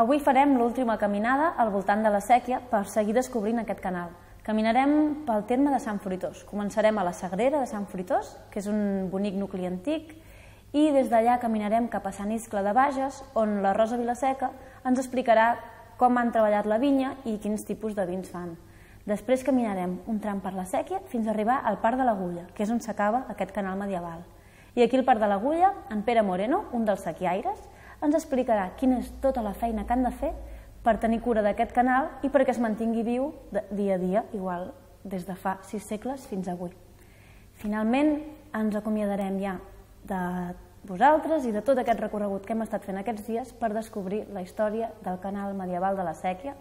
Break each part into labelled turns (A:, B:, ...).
A: Avui farem l'última caminada al voltant de la Sèquia per seguir descobrint aquest canal. Caminarem pel terme de Sant Fruitós. Començarem a la Sagrera de Sant Fruitós, que és un bonic nucli antic, i des d'allà caminarem cap a Sant Iscle de Bages, on la Rosa Vilaseca ens explicarà com han treballat la vinya i quins tipus de vins fan. Després caminarem un tram per la Sèquia fins a arribar al Parc de l'Agulla, que és on s'acaba aquest canal medieval. I aquí al Parc de l'Agulla, en Pere Moreno, un dels sequiaires, ens explicarà quina és tota la feina que han de fer per tenir cura d'aquest canal i perquè es mantingui viu dia a dia, igual des de fa 6 segles fins avui. Finalment, ens acomiadarem ja de vosaltres i de tot aquest recorregut que hem estat fent aquests dies per descobrir la història del canal medieval de la Sèquia.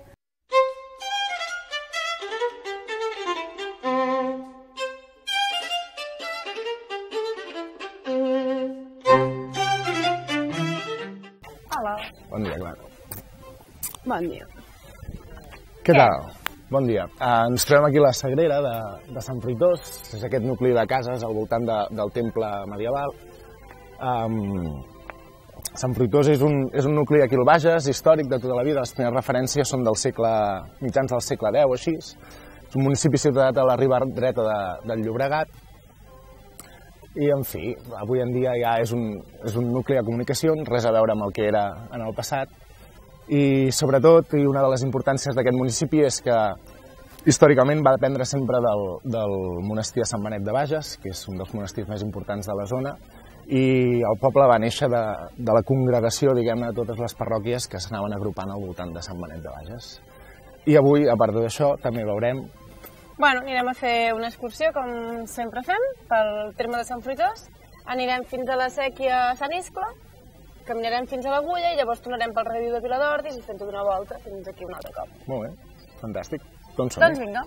B: Hola.
C: Bon dia, Clara.
B: Bon dia.
C: Què tal? Bon dia. Ens trobem aquí a la Sagrera de Sant Fruitós. És aquest nucli de cases al voltant del temple medieval. Sant Fruitós és un nucli aquí al Bages, històric de tota la vida. Les primeres referències són mitjans del segle X o així. És un municipi situat a la riba dreta del Llobregat. I, en fi, avui en dia ja és un nucli de comunicacions, res a veure amb el que era en el passat. I, sobretot, i una de les importàncies d'aquest municipi és que històricament va dependre sempre del monestir de Sant Benet de Bages, que és un dels monestirs més importants de la zona, i el poble va néixer de la congregació, diguem-ne, de totes les parròquies que s'anaven agrupant al voltant de Sant Benet de Bages. I avui, a part d'això, també veurem...
B: Bueno, anirem a fer una excursió, com sempre fem, pel terme de Sant Fruitós. Anirem fins a la Sèquia a Sant Iscle, caminarem fins a l'Agulla i llavors tornarem pel regadiu de Viladordis i fent tota una volta fins aquí un altre cop.
C: Molt bé, fantàstic. Doncs som-hi.
B: Doncs vinga.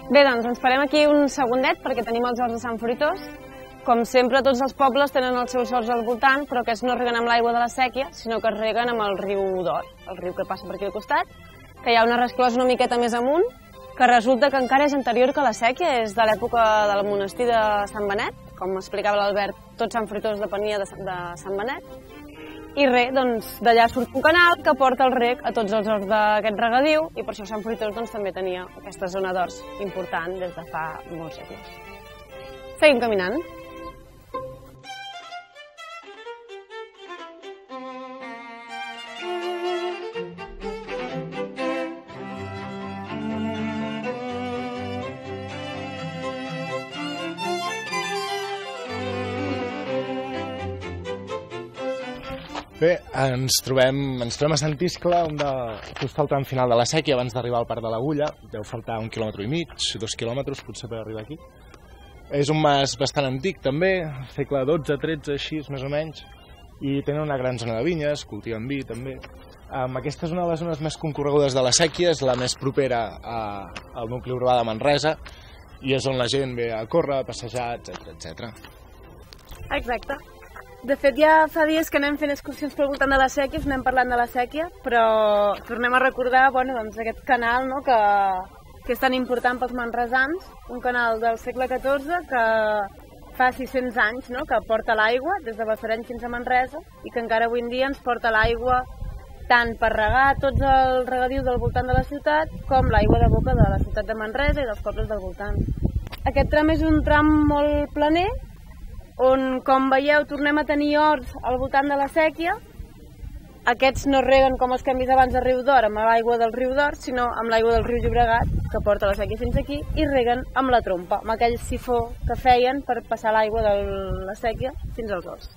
B: Bé, doncs ens parem aquí un segundet perquè tenim els horts de Sant Fruitós. Com sempre, tots els pobles tenen els seus horts al voltant, però aquests no es reguen amb l'aigua de la Sèquia, sinó que es reguen amb el riu d'Or, el riu que passa per aquí al costat, que hi ha una resclosa una miqueta més amunt, que resulta que encara és anterior que la Sèquia, és de l'època del monestir de Sant Benet. Com explicava l'Albert, tot Sant Fruitós depenia de Sant Benet. I res, doncs d'allà surt un canal que porta el reg a tots els horts d'aquest regadiu i per això Sant Fruitós doncs, també tenia aquesta zona d'horts important des de fa molts segles. Seguim caminant.
C: Bé, ens trobem a Sant Iscle, just al tram final de la Sèquia, abans d'arribar al Parc de l'Agulla. Deu faltar 1,5 quilòmetres, 2 quilòmetres, potser per arribar aquí. És un mas bastant antic, també, segle XII, XIII, així, més o menys, i tenen una gran zona de vinyes, cultiven vi, també. Aquesta és una de les zones més concorregudes de la Sèquia, és la més propera al nucli urbà de Manresa, i és on la gent ve a córrer, a passejar, etc.
B: Exacte. De fet, ja fa dies que anem fent excursions pel voltant de la Sèquia, anem parlant de la Sèquia, però tornem a recordar aquest canal que és tan important pels manresans, un canal del segle XIV que fa 600 anys que porta l'aigua des de Balsareny fins a Manresa i que encara avui en dia ens porta l'aigua tant per regar tots els regadius del voltant de la ciutat com l'aigua de boca de la ciutat de Manresa i dels pobles del voltant. Aquest tram és un tram molt planer, on, com veieu, tornem a tenir horts al voltant de la Sèquia. Aquests no reguen com els que hem vist abans del riu d'Or, amb l'aigua del riu d'Or, sinó amb l'aigua del riu Llobregat, que porta la Sèquia fins aquí, i reguen amb la trompa, amb aquell sifó que feien per passar l'aigua de la Sèquia fins als horts.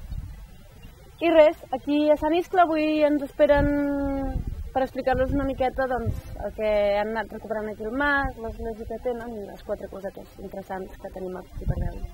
B: I res, aquí a Sant Iscle avui ens esperen per explicar-los una miqueta el que han anat recuperant aquí el mas, l'església que tenen i les 4 cosetes interessants que tenim aquí per veure.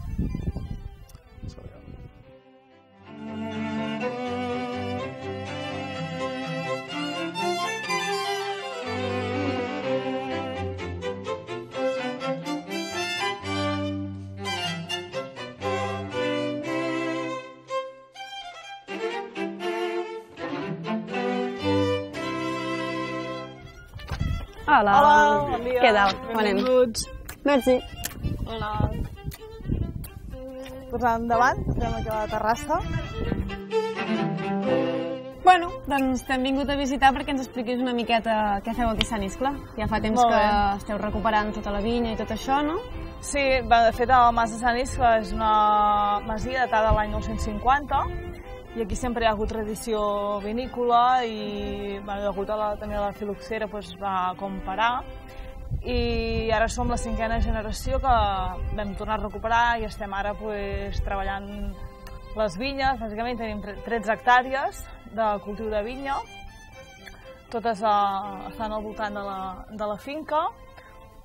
A: Hola.
D: Bon dia.
A: Què tal? Com anem?
D: Benvinguts.
A: Merci.
D: Hola. Posant endavant, entrem aquí a la terrassa.
B: Bueno, doncs t'hem vingut a visitar perquè ens expliquis una miqueta què feu aquí a Sant Iscle. Ja fa temps que esteu recuperant tota la vinya i tot això, no?
D: Sí, de fet el Mas de Sant Iscle és una masia datada de l'any 950 i aquí sempre hi ha hagut tradició vinícola i degut també a la filoxera va com parar. I ara som la 5a generació que vam tornar a recuperar i estem ara treballant les vinyes. Bàsicament tenim 13 hectàrees de cultiu de vinya, totes estan al voltant de la finca,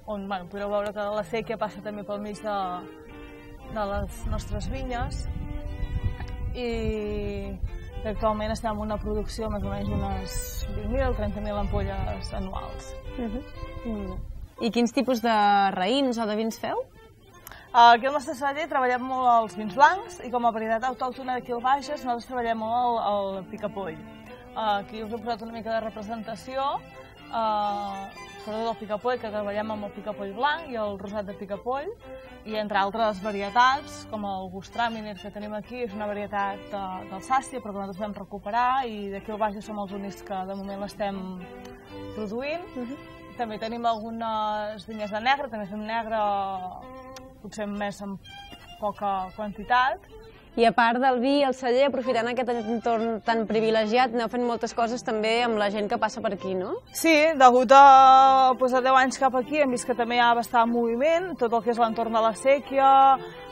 D: on podreu veure que la séquia passa també pel mig de les nostres vinyes i actualment estem en una producció més o menys d'unes 20.000 30.000 ampolles anuals.
B: I quins tipus de raïms o de vins feu?
D: Aquí al nostre celler treballem molt els vins blancs i com a varietat autòctona d'aquí al Bages nosaltres treballem molt el picapoll. Aquí us he posat una mica de representació, sobretot el picapoll, que treballem amb el picapoll blanc i el rosat de picapoll, i entre altres varietats, com el Gustraminer que tenim aquí, és una varietat d'Alsàcia, però que nosaltres vam recuperar i d'aquí al Bages som els únics que de moment l'estem produint. També tenim algunes vinyes de negre, també fem negre potser més en poca quantitat.
B: I a part del vi, el celler, aprofitant aquest entorn tan privilegiat, aneu fent moltes coses també amb la gent que passa per aquí, no?
D: Sí, degut a 10 anys cap aquí hem vist que també hi ha bastant moviment, tot el que és l'entorn de la séquia,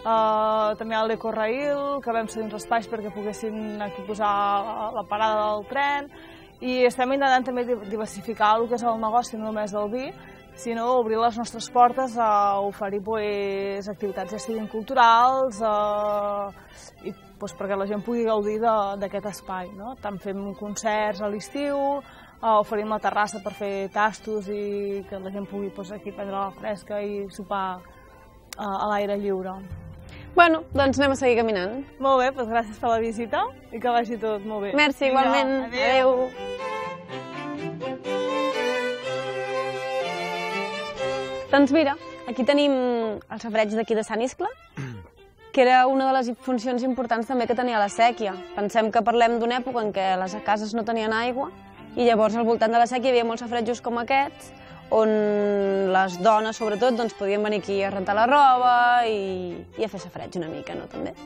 D: també hi ha l'Ecorail, que vam cedir uns espais perquè poguessin aquí posar la parada del tren, i estem intentant també diversificar el que és el negoci, no només del vi, sinó obrir les nostres portes a oferir activitats ja siguin culturals i perquè la gent pugui gaudir d'aquest espai. Tant fem concerts a l'estiu, oferim la terrassa per fer tastos i que la gent pugui aquí prendre la fresca i sopar a l'aire lliure.
B: Bueno, doncs anem a seguir caminant.
D: Molt bé, doncs gràcies per la visita i que vagi tot molt bé.
B: Merci, igualment. Adéu. Doncs mira, aquí tenim el safareig d'aquí de Sant Iscle, que era una de les funcions importants també que tenia la séquia. Pensem que parlem d'una època en què les cases no tenien aigua i llavors al voltant de la séquia hi havia molts safaretjos com aquests, on les dones, sobretot, podien venir aquí a rentar la roba i a fer safareig una mica, no, també.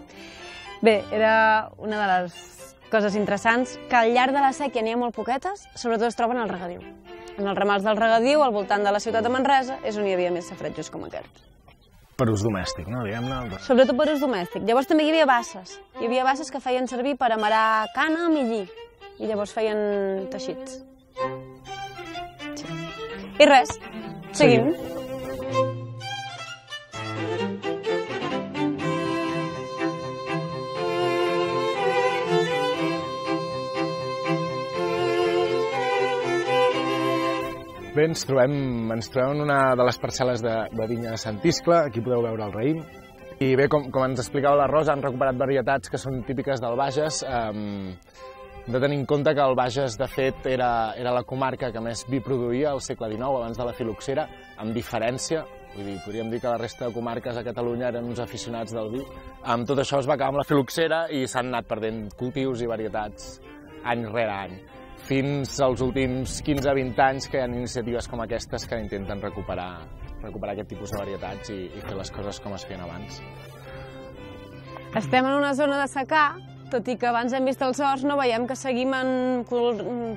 B: Bé, era una de les coses interessants, que al llarg de la séquia n'hi ha molt poquetes, sobretot es troben al regadiu. En els ramals del regadiu, al voltant de la ciutat de Manresa, és on hi havia més safaretjos com aquests.
C: Per ús domèstic, no? Diguem-ne.
B: Sobretot per ús domèstic. Llavors també hi havia basses. Hi havia basses que feien servir per amarar cànem i lli, i llavors feien teixits. I res, seguim.
C: Bé, ens trobem en una de les parcel·les de vinya de Sant Iscle, aquí podeu veure el raïm. I bé, com ens explicava la Rosa, han recuperat varietats que són típiques del Bages. Hem de tenir en compte que el Bages, de fet, era la comarca que més vi produïa al segle XIX, abans de la filoxera, amb diferència. Vull dir, podríem dir que la resta de comarques a Catalunya eren uns aficionats del vi. Amb tot això es va acabar amb la filoxera i s'han anat perdent cultius i varietats any rere any. Fins als últims 15-20 anys que hi ha iniciatives com aquestes que intenten recuperar aquest tipus de varietats i fer les coses com es feien abans.
B: Estem en una zona de secà, tot i que abans hem vist els horts, no veiem que seguim en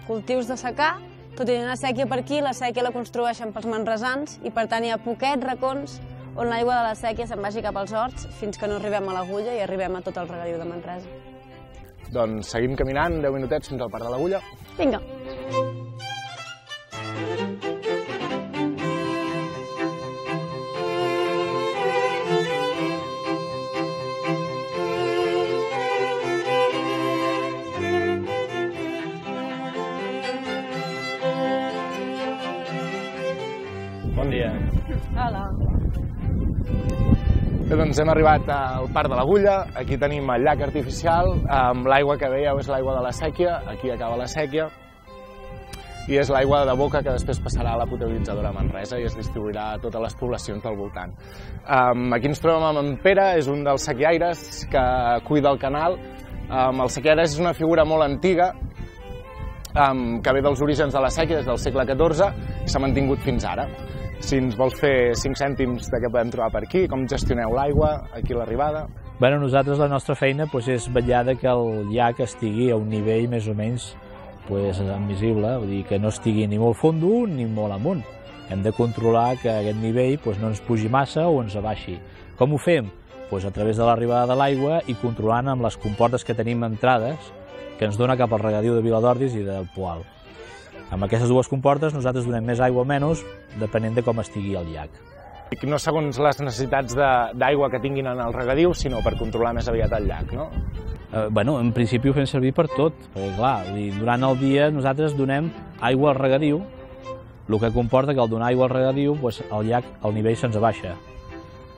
B: cultius de secà, tot i que hi ha una sèquia per aquí, la sèquia la construeixen pels manresans i per tant hi ha poquets racons on l'aigua de la sèquia se'n vagi cap als horts fins que no arribem a l'Agulla i arribem a tot el regadiu de Manresa.
C: Doncs seguim caminant 10 minutets fins al Parc de l'Agulla.
B: Vinga.
C: Bon dia.
B: Hola.
C: Bé, doncs hem arribat al Parc de l'Agulla, aquí tenim el llac artificial, amb l'aigua que veieu és l'aigua de la séquia, aquí acaba la séquia, i és l'aigua de boca que després passarà a la potabilitzadora Manresa i es distribuirà a totes les poblacions del voltant. Aquí ens trobem amb en Pere, és un dels sequiaires que cuida el canal. El sequiaire és una figura molt antiga que ve dels orígens de la sèquia, des del segle XIV, i s'ha mantingut fins ara. Si ens vols fer 5 cèntims de què podem trobar per aquí, com gestioneu l'aigua, aquí a l'arribada?
E: Bueno, nosaltres la nostra feina és vetllar que el llac estigui a un nivell més o menys admissible, vull dir que no estigui ni molt fondo ni molt amunt. Hem de controlar que aquest nivell no ens pugi massa o ens abaixi. Com ho fem? A través de l'arribada de l'aigua i controlant amb les comportes que tenim entrades que ens dona cap al regadiu de Viladordis i del Poal. Amb aquestes dues comportes nosaltres donem més aigua o menys, depenent de com estigui el llac.
C: No segons les necessitats d'aigua que tinguin en el regadiu, sinó per controlar més aviat el llac, no?
E: En principi ho fem servir per tot, perquè clar, durant el dia nosaltres donem aigua al regadiu, el que comporta que al donar aigua al regadiu el llac, el nivell se'ns abaixa.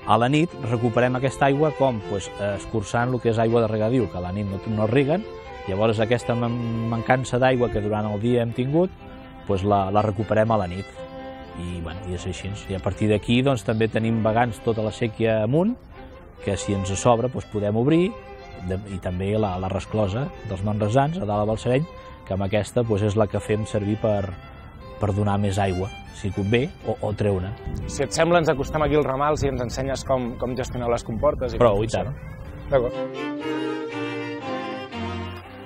E: A la nit recuperem aquesta aigua com? Escurçant el que és aigua de regadiu, que a la nit no reguen. Llavors aquesta mancança d'aigua que durant el dia hem tingut, la recuperem a la nit. I és així. I a partir d'aquí també tenim vagants tota la séquia amunt, que si ens sobra podem obrir, i també la resclosa dels manresans a dalt a Balsareny, que amb aquesta és la que fem servir per donar més aigua, si convé, o treure-ne.
C: Si et sembla, ens acostem aquí als ramals i ens ensenyes com gestioneu les comportes.
E: Prou, i tant.
C: D'acord.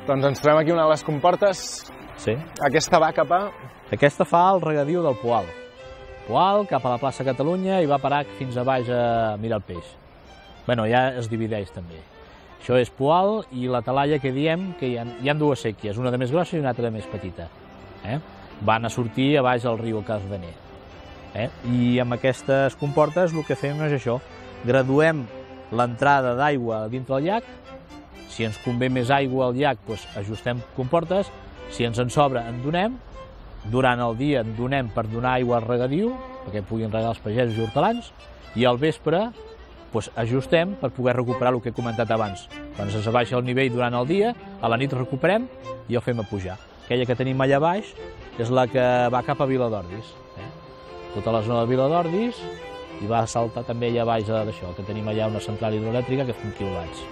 C: Doncs ens trobem aquí una de les comportes.
E: Sí.
C: Aquesta va cap a...
E: Aquesta fa el regadiu del Poal. Poal, cap a la plaça Catalunya, i va parar fins a baix a mirar el peix. Bueno, ja es divideix també. Això és Poal i la talaia que diem que hi ha dues séquies, una de més grossa i una altra de més petita. Van a sortir a baix al riu Cardener. I amb aquestes comportes el que fem és això, graduem l'entrada d'aigua dintre del llac. Si ens convé més aigua al llac, ajustem comportes. Si ens en sobra, en donem. Durant el dia en donem per donar aigua al regadiu, perquè puguin regar els pagesos i hortelans, i al vespre ajustem per poder recuperar el que he comentat abans. Quan ens abaixa el nivell durant el dia, a la nit recuperem i el fem a pujar. Aquella que tenim allà baix és la que va cap a Viladordis. Tota la zona de Viladordis, i va saltar també allà baix d'això, que tenim allà una central hidroelèctrica que fa quilowatts.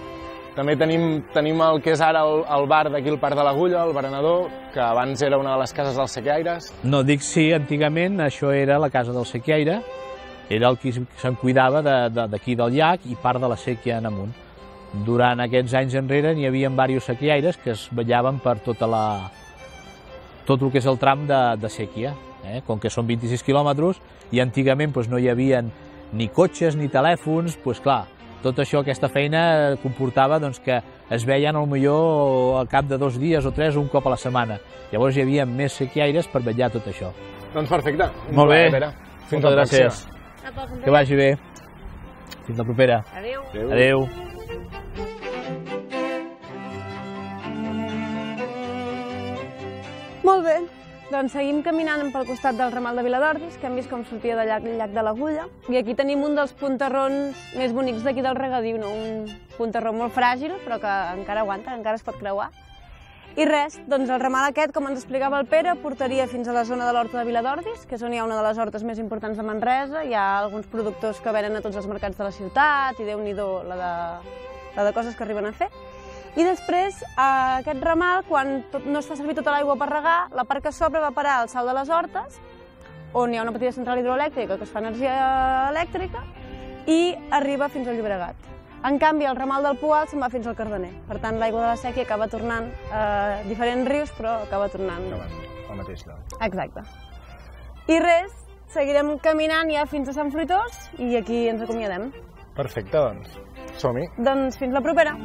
C: També tenim el que és ara el bar d'aquí al Parc de l'Agulla, el Berenador, que abans era una de les cases dels sequiaires.
E: No, dic sí, antigament això era la casa del sequiaire, era el qui se'n cuidava d'aquí del llac i part de la séquia en amunt. Durant aquests anys enrere n'hi havia diversos sequiaires que es vetllaven per tot el que és el tram de séquia. Com que són 26 quilòmetres i antigament no hi havia ni cotxes ni telèfons, clar, tot això, aquesta feina, comportava que es veien potser al cap de 2 dies o 3 un cop a la setmana. Llavors hi havia més sequiaires per vetllar tot això.
C: Doncs perfecte.
E: Molt bé. Moltes gràcies. Que vagi bé. Fins la propera.
B: Adéu.
E: Adéu.
B: Molt bé. Doncs seguim caminant pel costat del ramal de Viladordis, que hem vist com sortia del llac de l'Agulla. I aquí tenim un dels punterrons més bonics d'aquí del regadiu, un punterró molt fràgil, però que encara aguanta, encara es pot creuar. I res, doncs el ramal aquest, com ens explicava el Pere, portaria fins a la zona de l'Horta de Viladordis, que és on hi ha una de les hortes més importants de Manresa. Hi ha alguns productors que venen a tots els mercats de la ciutat, i Déu-n'hi-do la de coses que arriben a fer. I després, aquest ramal, quan no es fa servir tota l'aigua per regar, la part que s'obre va parar al Salt de les Hortes, on hi ha una petita central hidroelèctrica que es fa energia elèctrica, i arriba fins al Llobregat. En canvi, el ramal del Poal se'n va fins al Cardener. Per tant, l'aigua de la sèquia acaba tornant a diferents rius, però acaba tornant...
C: Al mateix lloc.
B: Exacte. I res, seguirem caminant ja fins a Sant Fruitós i aquí ens acomiadem.
C: Perfecte, doncs. Som-hi.
B: Doncs fins la propera.